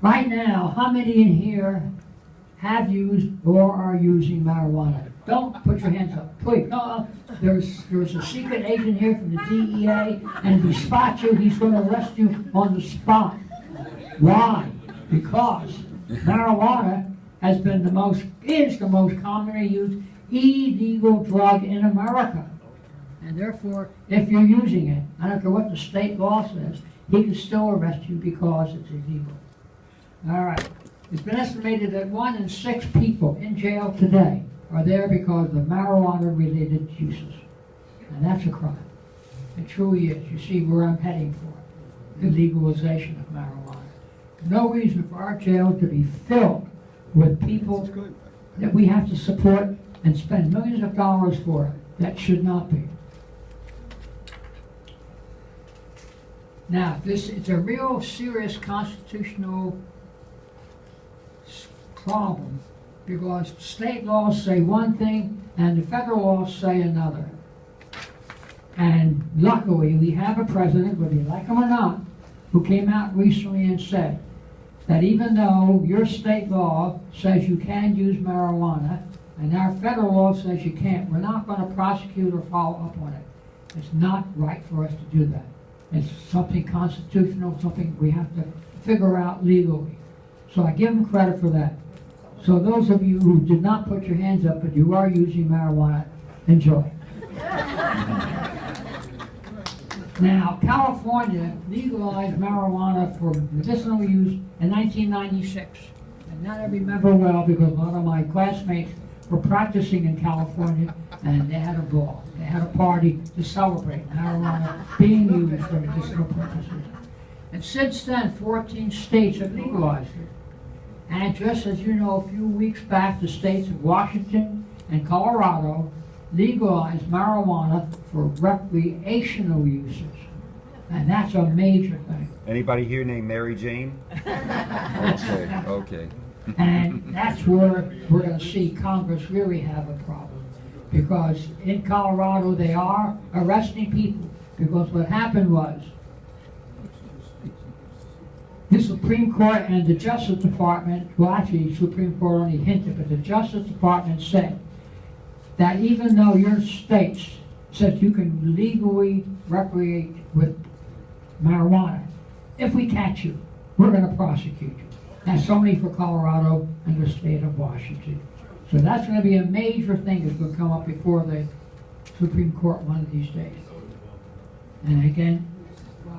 Right now, how many in here have used or are using marijuana? Don't put your hands up, please. No, there's a secret agent here from the DEA, and if he spots you, he's going to arrest you on the spot. Why? Because marijuana is the most commonly used illegal drug in America. And therefore, if you're using it, I don't care what the state law says, he can still arrest you because it's illegal. All right. It's been estimated that 1 in 6 people in jail today are there because of marijuana-related uses. And that's a crime. It truly is. You see where I'm heading for, the legalization of marijuana. No reason for our jail to be filled with people that we have to support and spend millions of dollars for. That should not be. Now, it's a real serious constitutional problem because state laws say one thing and the federal laws say another. And luckily, we have a president, whether you like him or not, who came out recently and said that even though your state law says you can use marijuana and our federal law says you can't, we're not going to prosecute or follow up on it. It's not right for us to do that. It's something constitutional, something we have to figure out legally. So I give him credit for that. So those of you who did not put your hands up but you are using marijuana, enjoy. Now, California legalized marijuana for medicinal use in 1996. And that I remember well because a lot of my classmates were practicing in California and they had a ball. They had a party to celebrate marijuana being used for medicinal purposes. And since then, 14 states have legalized it. And just as you know, a few weeks back, the states of Washington and Colorado legalized marijuana for recreational uses. And that's a major thing. Anybody here named Mary Jane? Okay, okay. And that's where we're going to see Congress really have a problem. Because in Colorado, they are arresting people. Because what happened was, the Supreme Court and the Justice Department, well actually the Supreme Court only hinted, but the Justice Department said that even though your states says you can legally recreate with marijuana, if we catch you, we're going to prosecute you. That's only for Colorado and the state of Washington. So that's going to be a major thing that's going to come up before the Supreme Court one of these days. And again,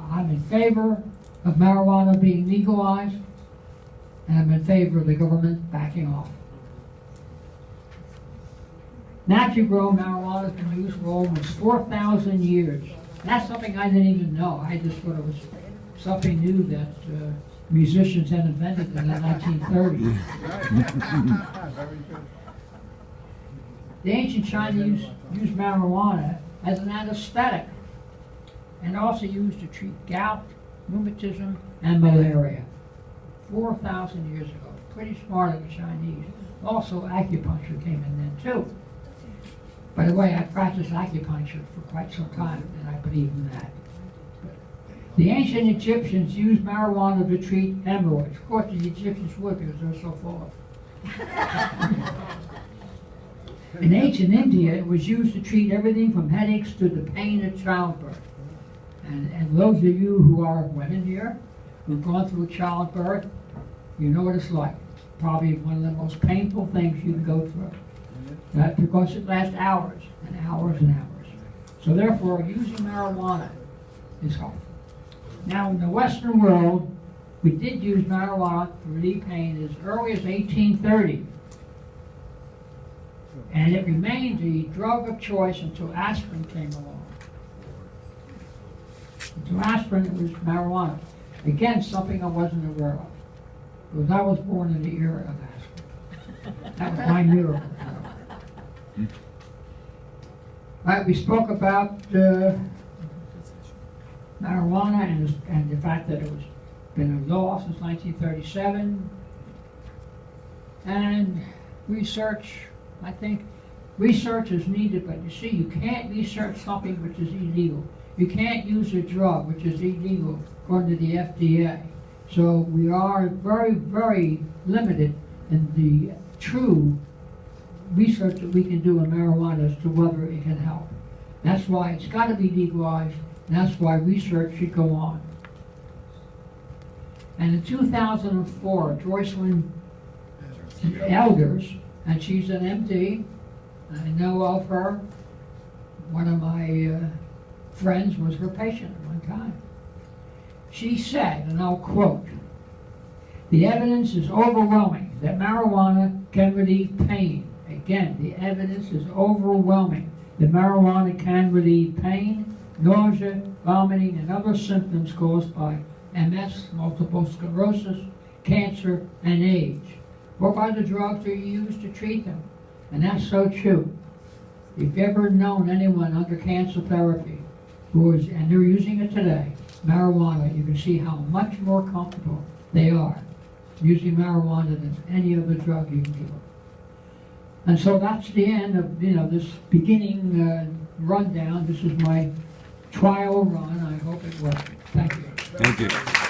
I'm in favor of marijuana being legalized, and I'm in favor of the government backing off. Naturally grown marijuana has been used for almost 4,000 years. That's something I didn't even know. I just thought it was something new that musicians had invented in the 1930s. The ancient Chinese used marijuana as an anesthetic and also used to treat gout, rheumatism, and malaria. 4,000 years ago. Pretty smart of the Chinese. Also, acupuncture came in then too. By the way, I practiced acupuncture for quite some time, and I believe in that. The ancient Egyptians used marijuana to treat hemorrhoids. Of course, the Egyptians would because they're so full of. In ancient India, it was used to treat everything from headaches to the pain of childbirth. And those of you who are women here, who've gone through childbirth, you know what it's like. Probably one of the most painful things you can go through. That's because it lasts hours and hours and hours. So therefore, using marijuana is harmful. Now, in the Western world, we did use marijuana to relieve pain as early as 1830. And it remained the drug of choice until aspirin came along. Until aspirin, it was marijuana. Again, something I wasn't aware of. Because I was born in the era of aspirin. That was my miracle. All right, we spoke about marijuana and the fact that it was been a law since 1937. And research, I think, research is needed, but you see, you can't research something which is illegal. You can't use a drug which is illegal according to the FDA So we are very, very limited in the true research that we can do on marijuana as to whether it can help. That's why it's got to be legalized, and that's why research should go on. And in 2004, Joycelyn Elders, and she's an MD, I know of her. One of my friends was her patient at one time. She said, and I'll quote, "The evidence is overwhelming that marijuana can relieve pain." Again, the evidence is overwhelming that marijuana can relieve pain, nausea, vomiting, and other symptoms caused by MS, multiple sclerosis, cancer, and age. What other drugs are used to treat them? And that's so true. If you've ever known anyone under cancer therapy who is, and they're using it today, marijuana, you can see how much more comfortable they are using marijuana than any other drug you can give them. And so that's the end of this beginning rundown. This is my trial run. I hope it worked. Thank you. Thank you.